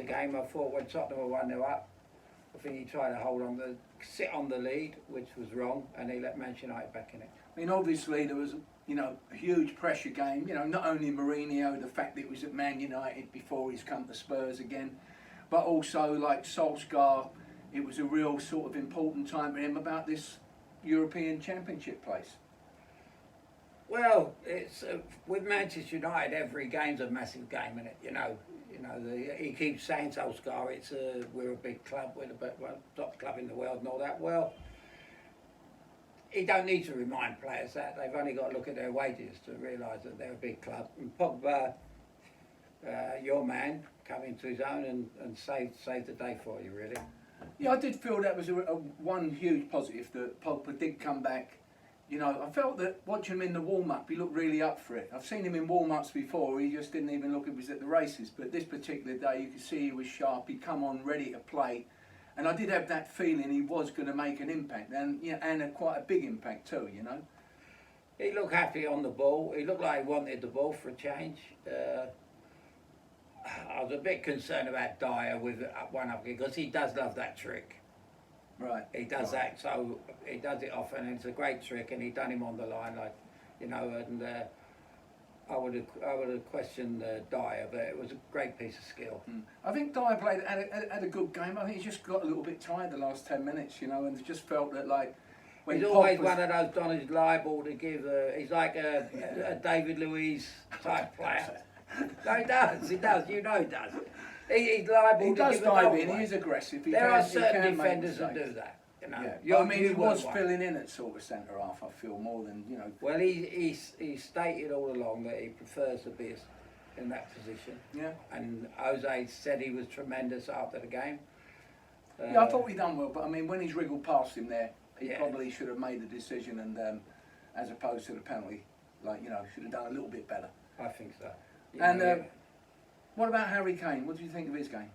game. I thought when Tottenham were 1-0 up, I think he tried to sit on the lead, which was wrong, and he let Manchester United back in it. I mean, obviously there was, a huge pressure game. Not only Mourinho, the fact that it was at Man United before he's come to Spurs again, but also like Solskjaer, it was a real sort of important time for him about this European Championship place. Well, it's with Manchester United, every game's a massive game, isn't it? He keeps saying Solskjaer, we're a big club, we're the top club in the world, and all that. Well, he don't need to remind players that. They've only got to look at their wages to realise that they're a big club. And Pogba, your man, come into his own and saved the day for you, really. Yeah, I did feel that was one huge positive, that Pogba did come back. I felt that watching him in the warm-up, he looked really up for it. I've seen him in warm-ups before, he just didn't even look, it was at the races. But this particular day, you could see he was sharp, he'd come on ready to play. And I did have that feeling he was going to make an impact, and quite a big impact too, He looked happy on the ball. He looked like he wanted the ball for a change. I was a bit concerned about Dyer with one up because he does love that trick. Right. He does that, so he does it often, and it's a great trick. And he done him on the line, and I would have questioned Dyer, but it was a great piece of skill. I think Dyer had a good game. I think he just got a little bit tired the last 10 minutes, and just felt that when he's always one of those Donny's liable to give. He's like a David Luiz type player. No, he does. He does. He does. He's liable. He does dive in. He is aggressive. There are certain defenders that do that. Yeah. He was filling in at sort of centre half. I feel more than Well, he stated all along that he prefers to be in that position. Yeah. And Jose said he was tremendous after the game. I thought he done well, but when he's wriggled past him there, he probably should have made the decision, and as opposed to the penalty, should have done a little bit better. I think so. What about Harry Kane? What do you think of his game?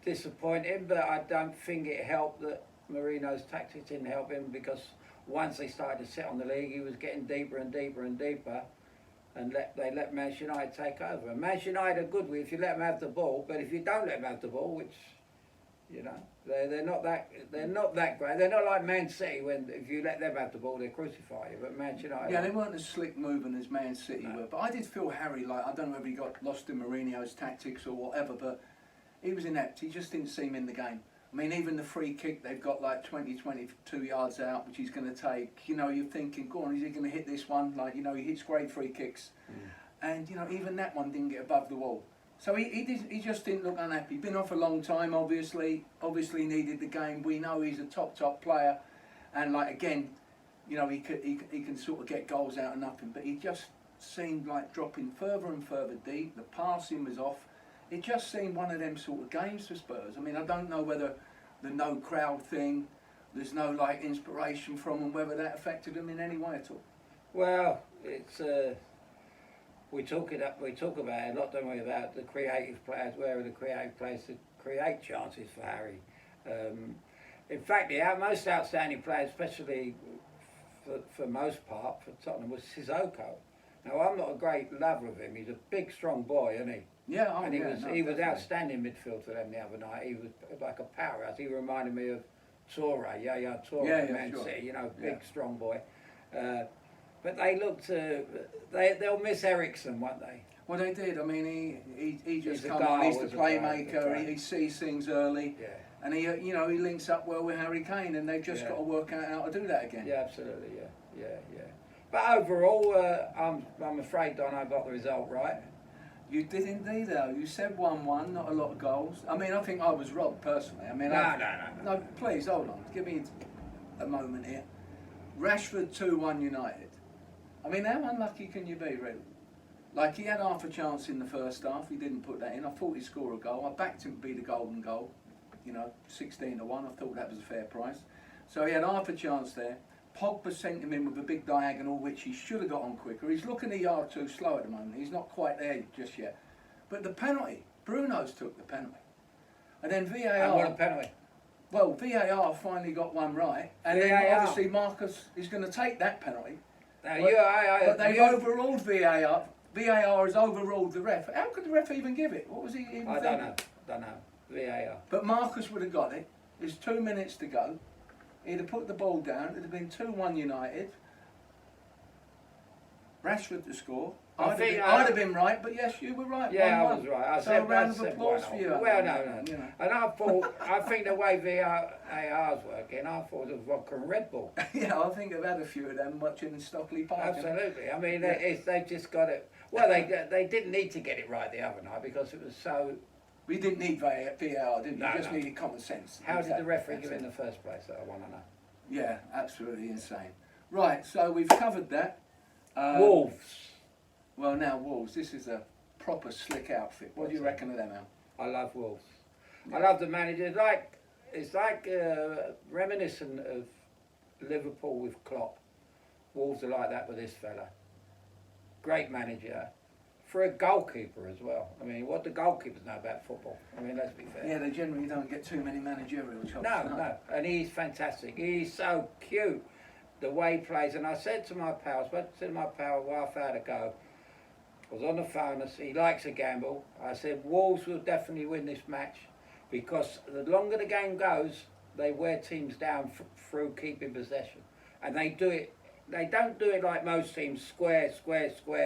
Disappointing, but I don't think it helped that Mourinho's tactics didn't help him, because once they started to sit on the league, he was getting deeper and deeper and deeper, and they let Manchester United take over. And Manchester United are good if you let them have the ball, but if you don't let them have the ball, which they're not that great. They're not like Man City, when if you let them have the ball, they crucify you. But Manchester United, they weren't as slick moving as Man City were. But I did feel Harry, I don't know whether he got lost in Mourinho's tactics or whatever, but he was inept. He just didn't seem in the game. Even the free kick, they've got 22 yards out, which he's going to take. You're thinking, go on, is he going to hit this one? He hits great free kicks. And, even that one didn't get above the wall. So he just didn't look unhappy. Been off a long time, obviously needed the game. We know he's a top player. And, again, he can sort of get goals out of nothing. But he just seemed like dropping further and further deep. The passing was off. It just seemed one of them sort of games for Spurs. I don't know whether the no crowd thing, there's no inspiration from them, whether that affected them in any way at all. Well, it's we talk about it a lot, don't we, about the creative players. Where are the creative players to create chances for Harry? In fact, the most outstanding player, especially for most part for Tottenham, was Sissoko. Now, I'm not a great lover of him. He's a big, strong boy, isn't he? Yeah, and he was outstanding midfield for them the other night. He was like a powerhouse. He reminded me of Toure, Toure, Man City. Big, strong boy. But they looked they'll miss Ericsson, won't they? Well, they did. He just come on. He's the playmaker. He sees things early, and he links up well with Harry Kane, and they've just got to work out how to do that again. Yeah, absolutely. Yeah. But overall, I'm afraid Don, I got the result right. You did indeed, though. You said 1-1, not a lot of goals. I think I was robbed personally. No, please hold on. Give me a moment here. Rashford 2-1 United. How unlucky can you be, really? He had half a chance in the first half. He didn't put that in. I thought he'd score a goal. I backed him to be the golden goal. 16-1. I thought that was a fair price. So he had half a chance there. Pogba sent him in with a big diagonal, which he should have got on quicker. He's looking a yard too slow at the moment. He's not quite there just yet. But the penalty, Bruno's took the penalty. And then VAR... And what a penalty. Well, VAR finally got one right. And then obviously Marcus is going to take that penalty. But they've overruled VAR VAR has overruled the ref. How could the ref even give it? What was he even I thinking? don't know. VAR. But Marcus would have got it. There's 2 minutes to go. He'd have put the ball down. It'd have been 2-1 United. Rashford to score. I'd have been right, but yes, you were right. Yeah, 1-1. I was right. So a round of applause for you. Well, no. You know. And I think the way VAR's working, I thought it was vodka and Red Bull. Yeah, I think I've had a few of them watching in Stockley Park. Absolutely. I mean, they've just got it. Well, they didn't need to get it right the other night because it was so. We didn't need VAR, did we? No, We just no. needed common sense. How did the referee give it in the first place? I want to know. Yeah, absolutely insane. Right, so we've covered that. Wolves. Well, now Wolves. This is a proper slick outfit. What do you reckon of them, Al? I love Wolves. I love the manager. It's like reminiscent of Liverpool with Klopp. Wolves are like that with this fella. Great manager. For a goalkeeper as well. I mean, what do goalkeepers know about football? I mean, let's be fair. Yeah, they generally don't get too many managerial jobs. No. And he's fantastic. He's so cute, the way he plays. And I said to my pal, half hour ago, I was on the phone, he likes a gamble. I said, Wolves will definitely win this match because the longer the game goes, they wear teams down through keeping possession. And they do it. They don't do it like most teams, square.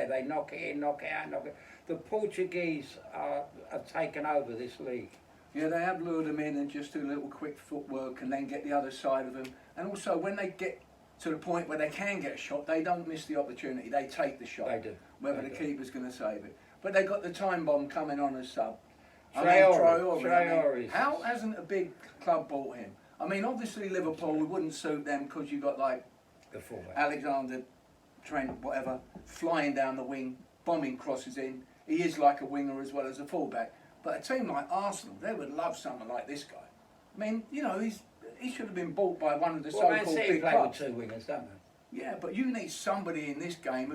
They knock it in, knock it out, The Portuguese have taken over this league. Yeah, they have lured them in and just do a little quick footwork and then get the other side of them. And also, when they get to the point where they can get a shot, they don't miss the opportunity. They take the shot. They do. Whether the keeper's going to save it. But they got the time bomb coming on as sub. Traore. How hasn't a big club bought him? I mean, obviously Liverpool wouldn't suit them because you got like The fullback. Alexander, Trent, whatever, flying down the wing, bombing crosses in. He is like a winger as well as a fullback. But a team like Arsenal, they would love someone like this guy. I mean, you know, he should have been bought by one of the so-called big play clubs. with two wingers, don't they? Yeah, but you need somebody in this game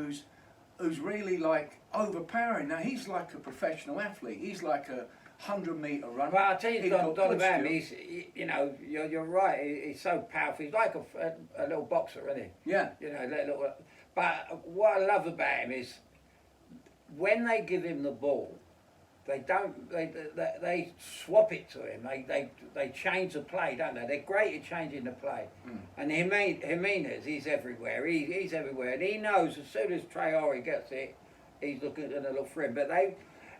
who's really like overpowering. Now he's like a professional athlete. He's like a 100-meter runner. Well, I'll tell you, He's Don got about good him, you know, you're right. He's so powerful. He's like a little boxer, isn't he? Yeah. You know, but what I love about him is when they give him the ball, they swap it to him. They change the play, don't they? They're great at changing the play. And Jimenez, he's everywhere. He's everywhere, and he knows as soon as Traore gets it, he's looking to look for him. But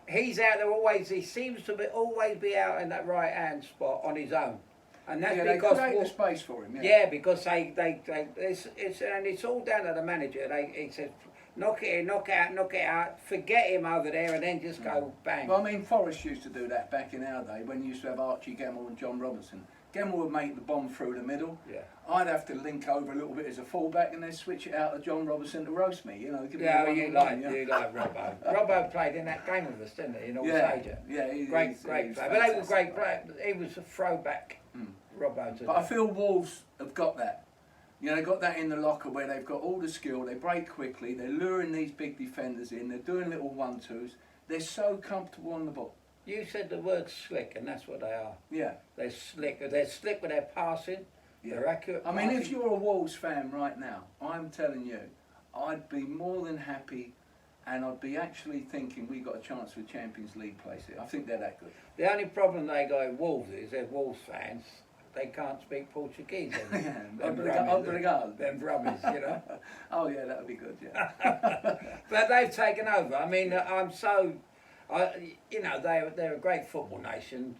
he's out there always. He seems to always be out in that right hand spot on his own, and that's because they create the space for him. Yeah, because it's all down to the manager. He says, knock it in, knock it out, forget him over there, and then just go bang. Well, I mean, Forest used to do that back in our day when you used to have Archie Gemmell and John Robinson. Gemmell would make the bomb through the middle. Yeah. I'd have to link over a little bit as a fullback and then switch it out to John Robinson to roast me. You know, give me you like Robbo. Robbo played in that game with us, didn't he? In All Sager. Yeah, great player. But they were great players. He was a throwback. Robbo. But I feel Wolves have got that. You know, they've got that in the locker where they've got all the skill, they break quickly, they're luring these big defenders in, they're doing little 1-2s, they're so comfortable on the ball. You said the word slick, and that's what they are. Yeah. They're slick with their passing, they're accurate I mean, passing. if you're a Wolves fan right now, I'm telling you, I'd be more than happy and I'd be actually thinking we got a chance for Champions League place here. I think they're that good. The only problem they got with Wolves is they're Wolves fans. They can't speak Portuguese. Obrigado. Them brummies, you know. Oh yeah, that would be good. Yeah. But they've taken over. I mean, you know, they're a great football nation.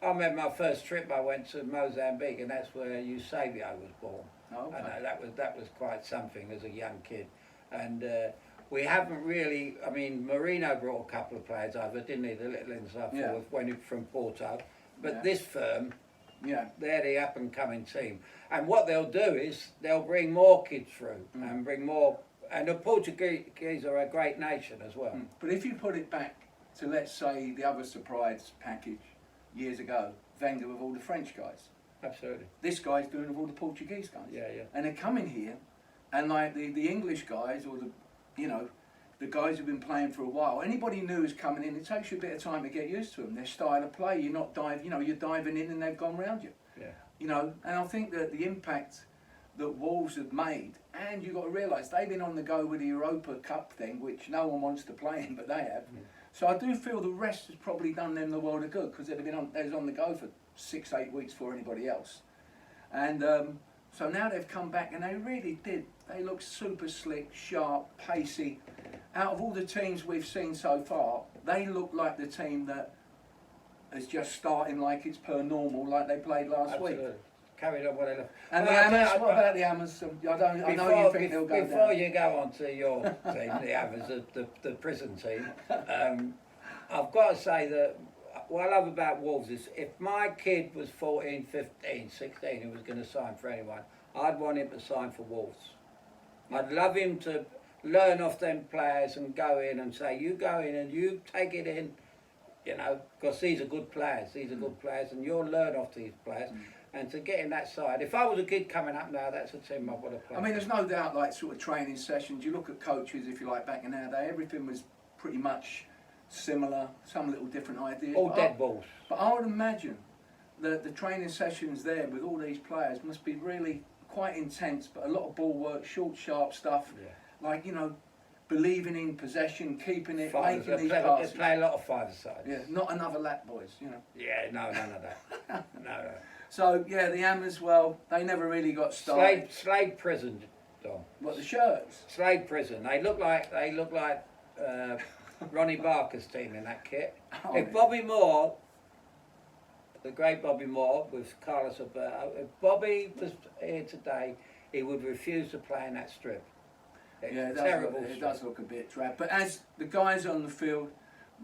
I remember my first trip. I went to Mozambique, and that's where Eusebio was born. Oh, okay. And that was quite something as a young kid. And we haven't really. I mean, Marino brought a couple of players over, didn't he? The little inside forward when he from Porto. But this firm. Yeah, they're the up and coming team, and what they'll do is they'll bring more kids through and bring more. And the Portuguese are a great nation as well. But if you put it back to, let's say, the other surprise package years ago, Wenger with all the French guys. Absolutely. This guy's doing with all the Portuguese guys. Yeah. And they're coming here, and like the English guys or the guys who've been playing for a while, anybody new is coming in, it takes you a bit of time to get used to them. Their style of play, you're diving in and they've gone round you. Yeah. You know, and I think that the impact that Wolves have made, and you've got to realise they've been on the go with the Europa Cup thing, which no one wants to play in, but they have. So I do feel the rest has probably done them the world of good, because they was on the go for 6-8 weeks for anybody else. And so now they've come back, and they really did. They look super slick, sharp, pacey. Out of all the teams we've seen so far, they look like the team that is just starting like it's per normal, like they played last week. Carried on whatever. And the Hammers, what about the Hammers? I know you think they'll go before down. you go on to your team, the Hammers, the prison team, I've got to say that what I love about Wolves is if my kid was 14, 15, 16 who was going to sign for anyone, I'd want him to sign for Wolves. I'd love him to learn off them players and go in and say, you go in and you take it in, you know, because these are good players, and you'll learn off these players. And to get in that side, if I was a kid coming up now, that's a team I would have played. I mean, there's no doubt, like sort of training sessions. You look at coaches, if you like, back in our day, everything was pretty much similar. Some little different ideas. All dead balls. But I would imagine that the training sessions there with all these players must be really quite intense. But a lot of ball work, short, sharp stuff. Yeah. Like, you know, believing in possession, keeping it, Fivers, making these they passes. play a lot of five-a-sides. Yeah, not another lap, boys. You know. Yeah, no, none of that. No. So yeah, the Hammers, well, they never really got started. Slade prison, Dom. What, the shirts? Slade prison. They look like Ronnie Barker's team in that kit. Oh, If Bobby Moore, the great Bobby Moore with Carlos Alberto, if Bobby was here today, he would refuse to play in that strip. It's Yeah, terrible. it does look a bit drab. But as the guys on the field,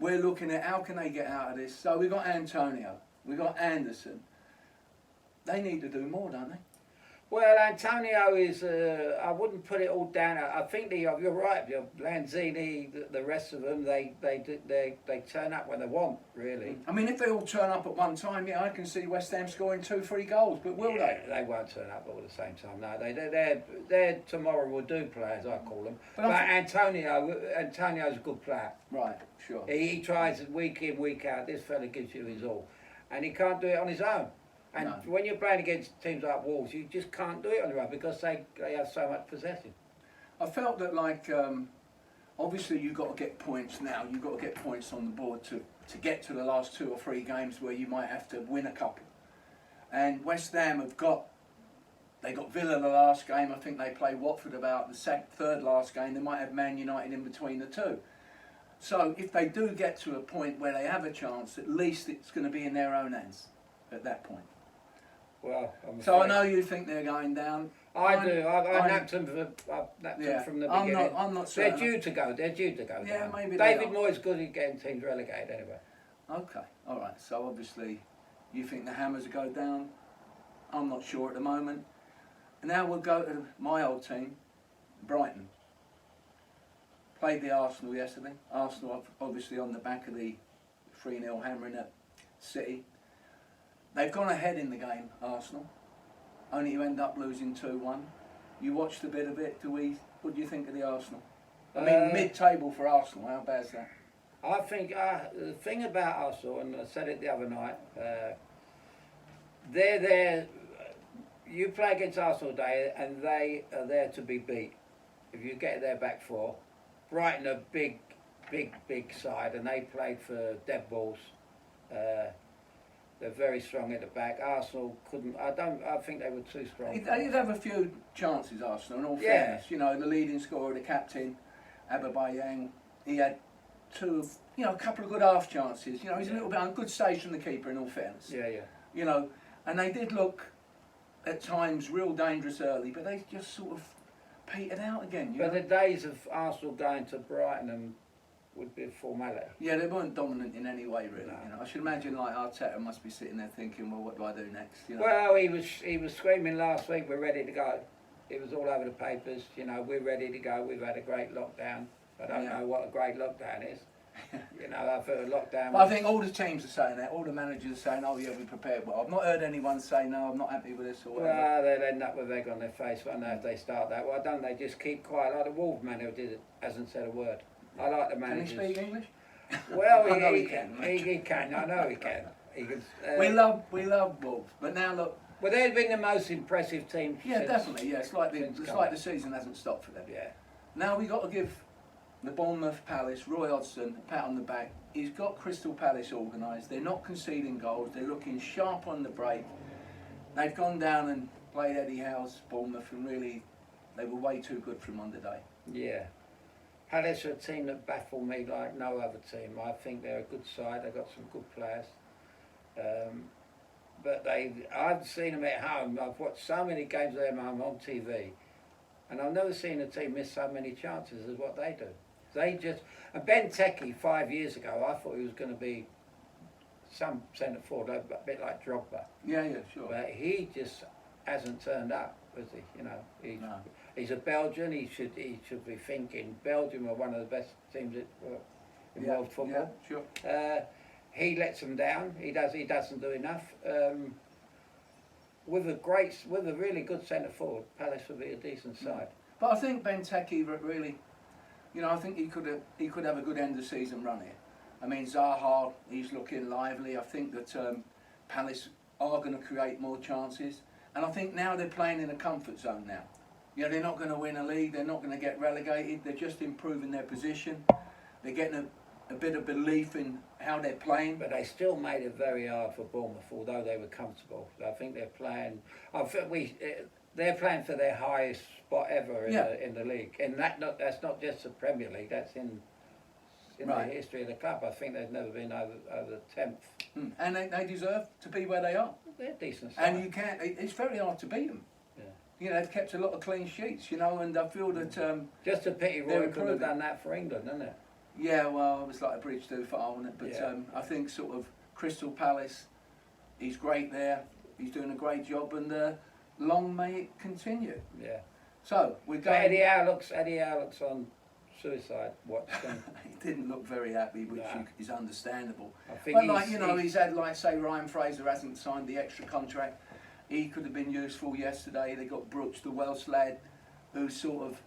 we're looking at how can they get out of this. So we've got Antonio, we've got Anderson. They need to do more, don't they? Well, Antonio is, I wouldn't put it all down. I think you're right, Lanzini, the rest of them, they turn up when they want, really. I mean, if they all turn up at one time, yeah, I can see West Ham scoring 2-3 goals, but will they? They won't turn up all at the same time. No, they're tomorrow will do players, I call them. But But Antonio's a good player. Right, sure. He tries it week in, week out. This fella gives you his all, and he can't do it on his own. And No. when you're playing against teams like Wolves, you just can't do it on your own because they have so much possession. I felt that, like, obviously you've got to get points now. You've got to get points on the board to get to the last 2 or 3 games where you might have to win a couple. And West Ham they got Villa the last game. I think they play Watford about the third last game. They might have Man United in between the two. So if they do get to a point where they have a chance, at least it's going to be in their own hands at that point. Well, So I know you think they're going down. I do. I napped them from the beginning. I'm not They're certain. due to go. They're due to go. Yeah, down. maybe they David are. Moyes good at getting teams relegated anyway. Okay, all right. So obviously, you think the Hammers will go down. I'm not sure at the moment. And now we'll go to my old team, Brighton. Played the Arsenal yesterday. Arsenal obviously on the back of the 3-0 hammering at City. They've gone ahead in the game, Arsenal, only to end up losing 2-1. You watched a bit of it. What do you think of the Arsenal? I mean, mid-table for Arsenal. How bad is that? I think the thing about Arsenal, and I said it the other night, they're there. You play against Arsenal today, and they are there to be beat. If you get their back four, Brighton are big side, and they played for dead balls. They're very strong at the back. Arsenal couldn't. I think they were too strong. They did have a few chances, Arsenal. In all fairness, you know, the leading scorer, the captain, Aubameyang, he had a couple of good half chances. You know, he's a little bit on good stage from the keeper. In all fairness, Yeah. You know, and they did look at times real dangerous early, but they just sort of petered out again. But the days of Arsenal going to Brighton would be a formality. Yeah, they weren't dominant in any way, really. No. You know, I should imagine like Arteta must be sitting there thinking, well, what do I do next? You know? Well, he was screaming last week, we're ready to go. It was all over the papers, you know, we're ready to go, we've had a great lockdown. I don't know what a great lockdown is. You know, I've heard a lockdown. But I think all the teams are saying that, all the managers are saying, oh yeah, we prepared well. I've not heard anyone say, no, I'm not happy with this or whatever. Well, they'll end up with egg on their face, won't they, if they start that. Why don't they just keep quiet, like the Wolves man who hasn't said a word. I like the managers. Can he speak English? Well, I know he can. I know he can. He can we love Wolves, but now look, Well, they've been the most impressive team. Yeah, since, definitely. Yeah, it's like since the season hasn't stopped for them. Yeah. Now we got to give the Bournemouth Palace, Roy Hodgson, a pat on the back. He's got Crystal Palace organised. They're not conceding goals. They're looking sharp on the break. They've gone down and played Eddie Howe's Bournemouth, and really, they were way too good for him on the day. Yeah. Palace are a team that baffle me like no other team. I think they're a good side. They've got some good players. But I've seen them at home. I've watched so many games of them on TV, and I've never seen a team miss so many chances as what they do. And Ben Teke 5 years ago, I thought he was going to be some centre forward, a bit like Drogba. Yeah, sure. But he just hasn't turned up, has he? You know, he's a Belgian. He should be thinking Belgium are one of the best teams in world football. Yeah, sure. He lets them down. He doesn't do enough. With a really good centre forward, Palace would be a decent side. But I think Ben Teke really, I think he could have a good end of season run here. I mean, Zaha, he's looking lively. I think that Palace are going to create more chances, and I think now they're playing in a comfort zone now. They're not going to win a league. They're not going to get relegated. They're just improving their position. They're getting a bit of belief in how they're playing. But they still made it very hard for Bournemouth, although they were comfortable. I think they're playing. They're playing for their highest spot ever in the league, and that's not just the Premier League. That's in the history of the club. I think they've never been over 10th. And they deserve to be where they are. They're decent side. And you can't. It's very hard to beat them. Yeah. They've kept a lot of clean sheets. And I feel that just a pity Roy could have done that for England, isn't it? Yeah, well, it was like a bridge too far, wasn't it? But I think sort of Crystal Palace, he's great there. He's doing a great job, and long may it continue. Yeah. So we're going. Eddie Howe looks on suicide watch. He didn't look very happy, which is understandable. I think he's had say Ryan Fraser hasn't signed the extra contract. He could have been useful yesterday. They got Brooks, the Welsh lad, who's sort of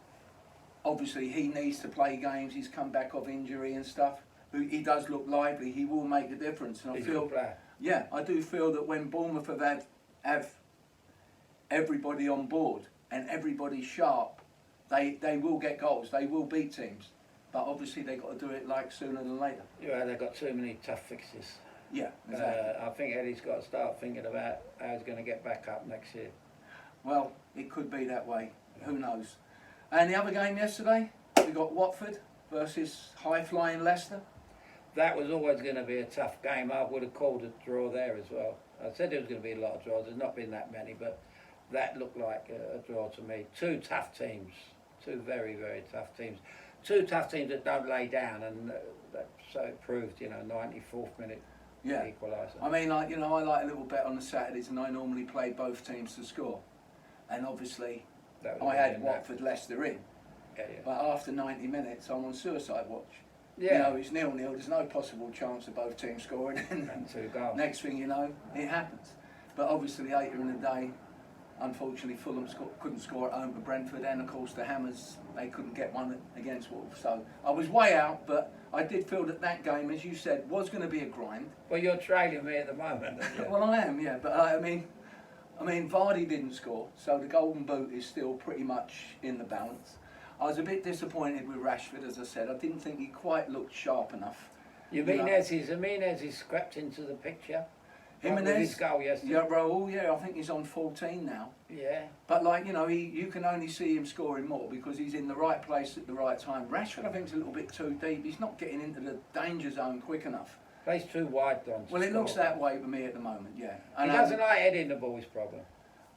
obviously he needs to play games. He's come back off injury and stuff. He does look lively. He will make a difference. And he's a good player. Yeah, I do feel that when Bournemouth have everybody on board and everybody sharp, they will get goals. They will beat teams. But obviously they've got to do it sooner than later. Yeah, they've got too many tough fixes. Yeah, exactly. I think Eddie's got to start thinking about how he's going to get back up next year. Well, it could be that way. Who knows? And the other game yesterday, we got Watford versus high-flying Leicester. That was always going to be a tough game. I would have called a draw there as well. I said there was going to be a lot of draws. There's not been that many, but that looked like a draw to me. Two tough teams. Two very, very tough teams. Two tough teams that don't lay down, and so it proved, 94th minute equaliser. I mean, I like a little bet on the Saturdays, and I normally play both teams to score. And obviously, I had Watford Leicester in. Yeah. But after 90 minutes, I'm on suicide watch. Yeah. It's 0-0. There's no possible chance of both teams scoring. And 2 goals. Next thing you know, it happens. But obviously, later in the day, unfortunately, Fulham couldn't score at home to Brentford, and of course the Hammers, they couldn't get one against Wolves. So I was way out, but I did feel that game, as you said, was going to be a grind. Well, you're trailing me at the moment. Well, I am, yeah. But I mean, Vardy didn't score, so the Golden Boot is still pretty much in the balance. I was a bit disappointed with Rashford, as I said. I didn't think he quite looked sharp enough. Jimenez is scrapped into the picture. Jimenez, his goal yesterday. Yeah, Raul, I think he's on 14 now. Yeah. But you can only see him scoring more because he's in the right place at the right time. Rashford, I think, is a little bit too deep. He's not getting into the danger zone quick enough. Plays too wide, Don. Well, it looks that way to me at the moment, yeah. And he doesn't like heading the ball, his problem.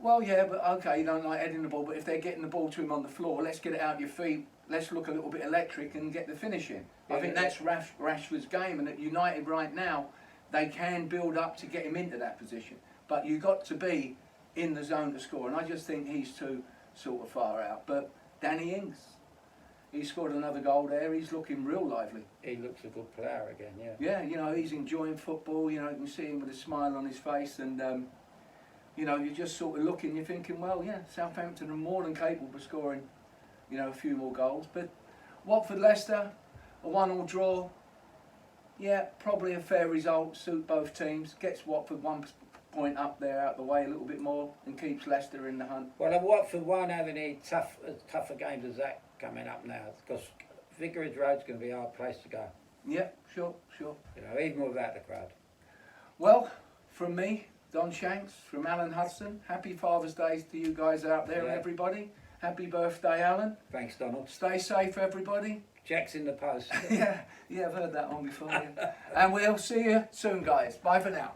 Well, yeah, but okay, you don't like heading the ball, but if they're getting the ball to him on the floor, let's get it out your feet. Let's look a little bit electric and get the finish in. I think that's Rashford's game, and at United right now, they can build up to get him into that position. But you've got to be in the zone to score, and I just think he's too sort of far out. But Danny Ings, he scored another goal there. He's looking real lively. He looks a good player again, yeah. Yeah, he's enjoying football. You can see him with a smile on his face, and you're just sort of looking. You're thinking, well, yeah, Southampton are more than capable of scoring, a few more goals. But Watford Leicester, a 1-1 draw. Yeah, probably a fair result. Suit both teams. Gets Watford point up there out the way a little bit more and keeps Leicester in the hunt. Well, Watford won't have any tougher games as that coming up now, because Vicarage Road's going to be a hard place to go. Yeah, sure. You know, even without the crowd. Well, from me, Don Shanks, from Alan Hudson, happy Father's Day to you guys out there, Yeah. everybody. Happy birthday, Alan. Thanks, Donald. Stay safe, everybody. Jack's in the post. yeah, I've heard that one before. Yeah. And we'll see you soon, guys. Bye for now.